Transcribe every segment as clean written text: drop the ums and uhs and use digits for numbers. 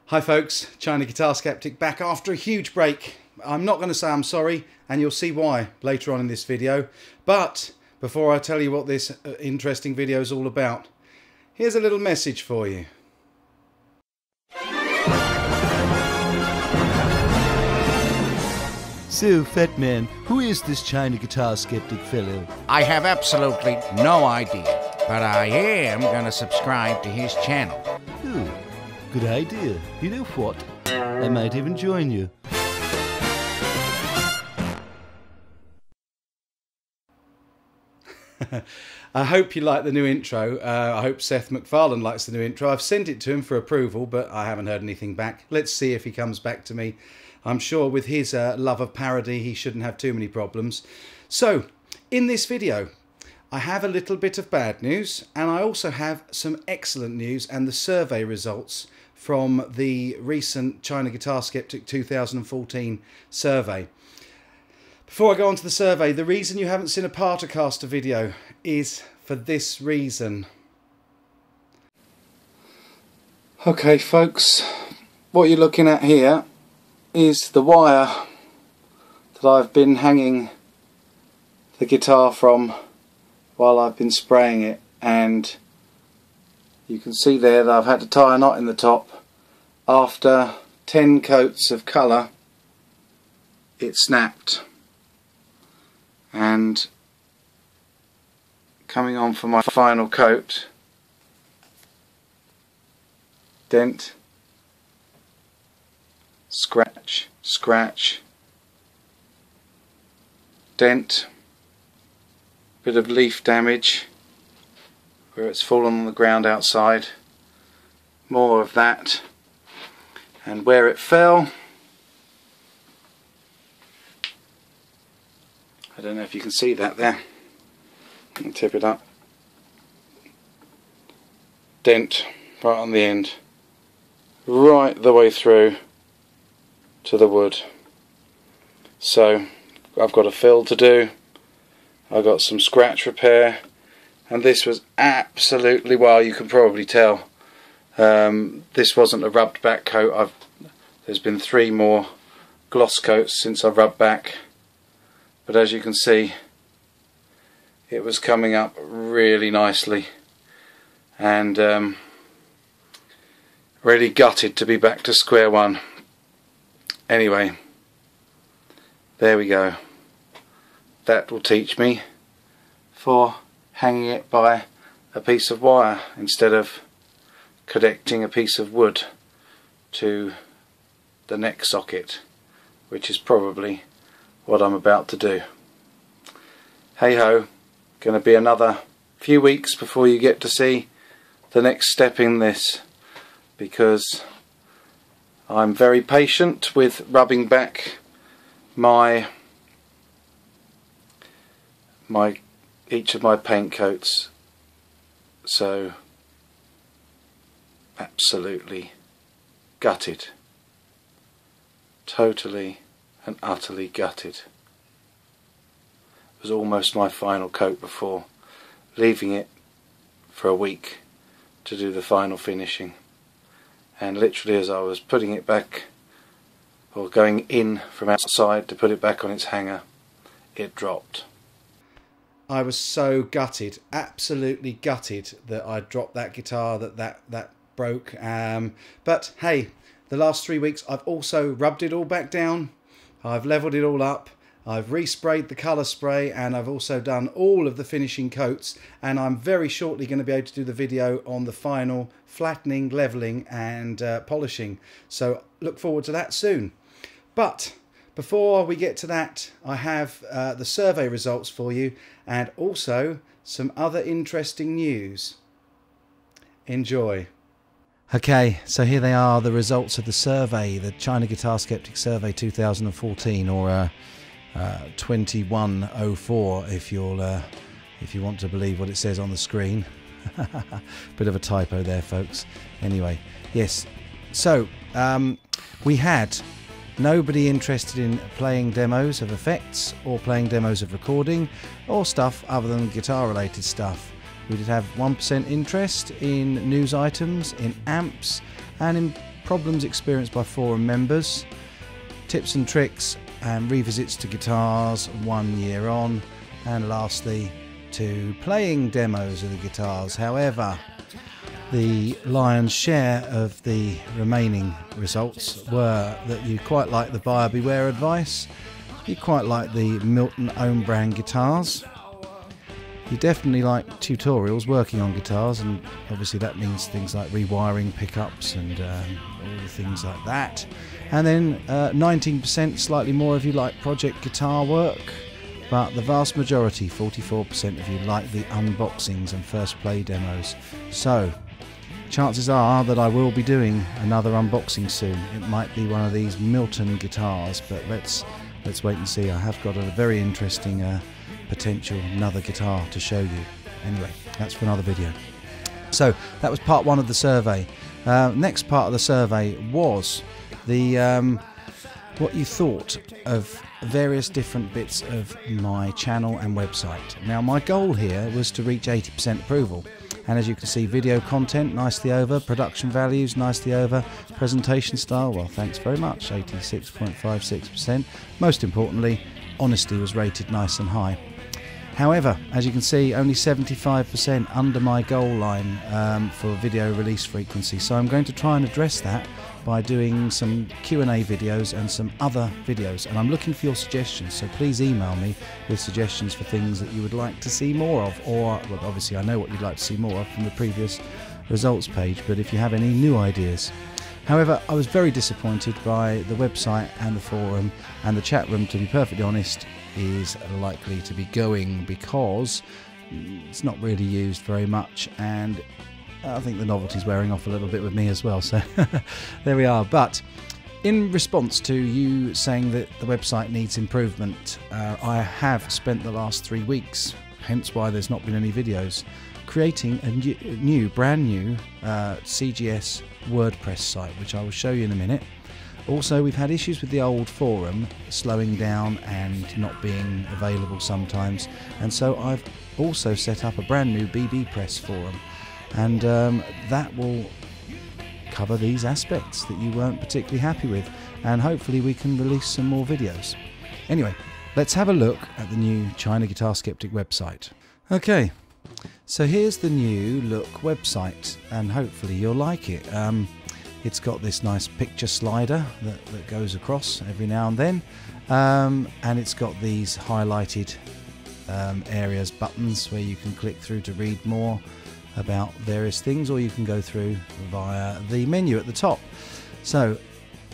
Hi folks, China Guitar Skeptic back after a huge break. I'm not going to say I'm sorry, and you'll see why later on in this video. But before I tell you what this interesting video is all about, here's a little message for you. So, Fat Man, who is this China Guitar Skeptic fellow? I have absolutely no idea, but I am going to subscribe to his channel. Oh, good idea. You know what? I might even join you. I hope you like the new intro. I hope Seth MacFarlane likes the new intro. I've sent it to him for approval, but I haven't heard anything back. Let's see if he comes back to me. I'm sure with his love of parody, he shouldn't have too many problems. So, in this video, I have a little bit of bad news, and I also have some excellent news and the survey results from the recent China Guitar Skeptic 2014 survey. Before I go on to the survey, the reason you haven't seen a Partacaster video is for this reason. Okay folks, what you're looking at here is the wire that I've been hanging the guitar from while I've been spraying it, and you can see there that I've had to tie a knot in the top. After 10 coats of colour it snapped, and coming on for my final coat, dent, scratch, scratch, dent, bit of leaf damage where it's fallen on the ground outside, more of that, and where it fell, I don't know if you can see that there, I'll tip it up, dent right on the end, right the way through to the wood. So I've got a fill to do, I've got some scratch repair, and this was absolutely, well, you can probably tell this wasn't a rubbed back coat. There's been 3 more gloss coats since I've rubbed back, but as you can see it was coming up really nicely, and really gutted to be back to square one. Anyway, there we go. That will teach me for hanging it by a piece of wire instead of connecting a piece of wood to the neck socket, which is probably what I'm about to do. Hey ho, going to be another few weeks before you get to see the next step in this, because I'm very patient with rubbing back each of my paint coats. So absolutely gutted, totally and utterly gutted. It was almost my final coat before, leaving it for a week to do the final finishing, and literally as I was putting it back, or going in from outside to put it back on its hanger, it dropped. I was so gutted, absolutely gutted, that I dropped that guitar, that broke. But hey, the last 3 weeks I've also rubbed it all back down, I've leveled it all up, I've resprayed the colour spray, and I've also done all of the finishing coats, and I'm very shortly going to be able to do the video on the final flattening, levelling and polishing. So look forward to that soon. But before we get to that, I have the survey results for you, and also some other interesting news. Enjoy. Okay, so here they are, the results of the survey, the China Guitar Skeptic Survey 2014, or 2104 if you want to believe what it says on the screen. Bit of a typo there folks. Anyway, yes, so we had nobody interested in playing demos of effects or playing demos of recording or stuff other than guitar related stuff. We did have 1% interest in news items, in amps, and in problems experienced by forum members, tips and tricks and revisits to guitars 1 year on, and lastly 2 playing demos of the guitars. However, the lion's share of the remaining results were that you quite like the buyer beware advice, you quite like the MILTON own brand guitars, you definitely like tutorials working on guitars, and obviously that means things like rewiring pickups and all the things like that. And then 19% slightly more of you like project guitar work, but the vast majority, 44% of you, like the unboxings and first play demos. So chances are that I will be doing another unboxing soon. It might be one of these MILTON guitars, but let's wait and see. I have got a very interesting potential another guitar to show you. Anyway, that's for another video. So that was part 1 of the survey. Next part of the survey was the what you thought of various different bits of my channel and website. Now my goal here was to reach 80% approval, and as you can see, video content nicely over, production values nicely over, presentation style, well, thanks very much, 86.56%. Most importantly, honesty was rated nice and high. However, as you can see, only 75% under my goal line for video release frequency, so I'm going to try and address that by doing some Q&A videos and some other videos, and I'm looking for your suggestions, so please email me with suggestions for things that you would like to see more of, or, well, obviously I know what you'd like to see more of from the previous results page, but if you have any new ideas. However, I was very disappointed by the website and the forum, and the chat room, to be perfectly honest, is likely to be going because it's not really used very much, and I think the novelty's wearing off a little bit with me as well, so there we are. But in response to you saying that the website needs improvement, I have spent the last 3 weeks, hence why there's not been any videos, creating a brand new CGS WordPress site, which I will show you in a minute. Also, we've had issues with the old forum slowing down and not being available sometimes, and so I've also set up a brand new BBpress forum, and that will cover these aspects that you weren't particularly happy with, and hopefully we can release some more videos. Anyway, let's have a look at the new China Guitar Skeptic website. Okay, so here's the new look website, and hopefully you'll like it. It's got this nice picture slider that goes across every now and then, and it's got these highlighted areas, buttons, where you can click through to read more about various things, or you can go through via the menu at the top. So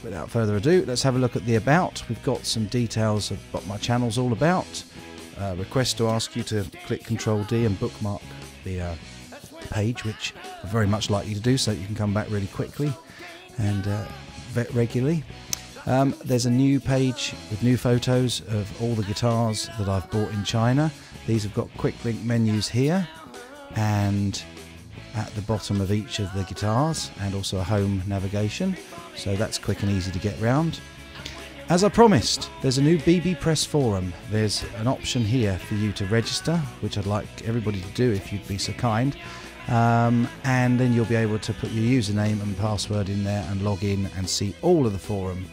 without further ado, let's have a look at the About. We've got some details of what my channel's all about. Request to ask you to click Control D and bookmark the page, which I'd very much like you to do so that you can come back really quickly and regularly. There's a new page with new photos of all the guitars that I've bought in China. These have got quick link menus here and at the bottom of each of the guitars, and also a home navigation, so that's quick and easy to get round. As I promised, there's a new BBpress forum. There's an option here for you to register, which I'd like everybody to do if you'd be so kind, and then you'll be able to put your username and password in there and log in and see all of the forum.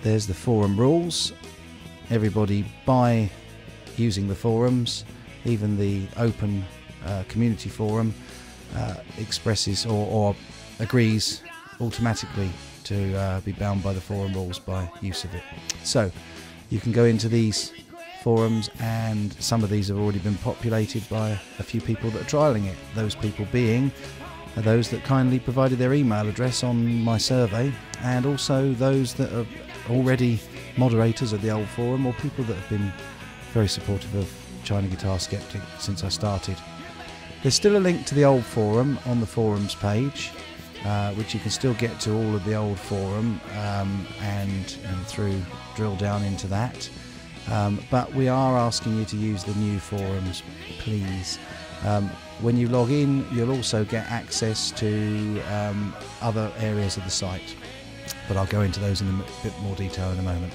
There's the forum rules. Everybody, by using the forums, even the open community forum, expresses or agrees automatically to be bound by the forum rules by use of it. So you can go into these forums, and some of these have already been populated by a few people that are trialing it, those people being those that kindly provided their email address on my survey, and also those that are already moderators of the old forum, or people that have been very supportive of China Guitar Skeptic since I started. There's still a link to the old forum on the forums page, which you can still get to all of the old forum and through drill down into that. But we are asking you to use the new forums, please. When you log in, you'll also get access to other areas of the site, but I'll go into those in a bit more detail in a moment.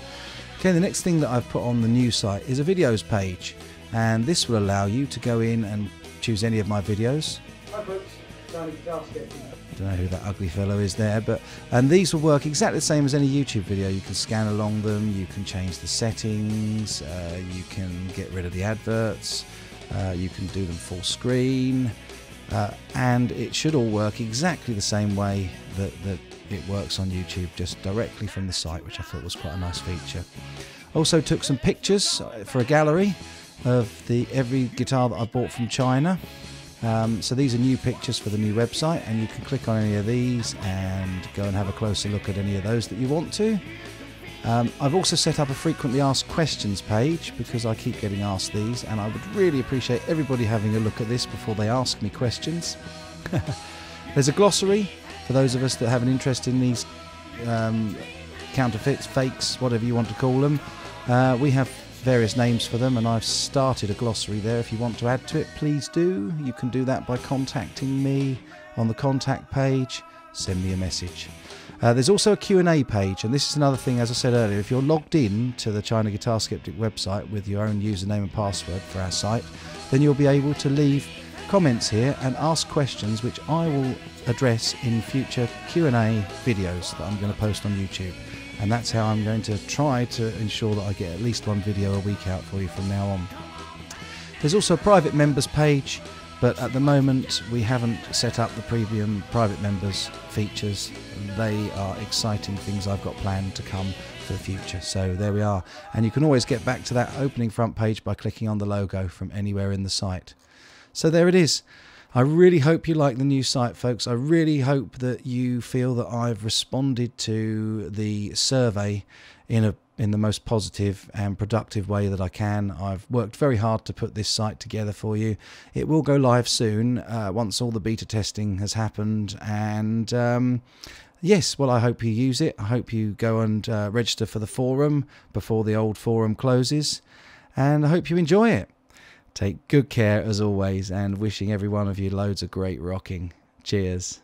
Okay, the next thing that I've put on the new site is a videos page, and this will allow you to go in and choose any of my videos. don't know who that ugly fellow is there, and these will work exactly the same as any YouTube video. You can scan along them, you can change the settings, you can get rid of the adverts, you can do them full screen, and it should all work exactly the same way that it works on YouTube, just directly from the site, which I thought was quite a nice feature. Also took some pictures for a gallery of every guitar that I bought from China. So these are new pictures for the new website, and you can click on any of these and go and have a closer look at any of those that you want to. I've also set up a frequently asked questions page because I keep getting asked these, and I would really appreciate everybody having a look at this before they ask me questions. There's a glossary for those of us that have an interest in these counterfeits, fakes, whatever you want to call them. We have various names for them, and I've started a glossary there. If you want to add to it, please do. You can do that by contacting me on the contact page. Send me a message. There's also a Q&A page, and this is another thing, as I said earlier, if you're logged in to the China Guitar Skeptic website with your own username and password for our site, then you'll be able to leave comments here and ask questions which I will address in future Q&A videos that I'm going to post on YouTube. And that's how I'm going to try to ensure that I get at least one video a week out for you from now on. There's also a private members page, but at the moment we haven't set up the premium private members features. They are exciting things I've got planned to come for the future. So there we are. And you can always get back to that opening front page by clicking on the logo from anywhere in the site. So there it is. I really hope you like the new site, folks. I really hope that you feel that I've responded to the survey in the most positive and productive way that I can. I've worked very hard to put this site together for you. It will go live soon once all the beta testing has happened, and yes, well, I hope you use it. I hope you go and register for the forum before the old forum closes, and I hope you enjoy it. Take good care as always, and wishing every one of you loads of great rocking. Cheers.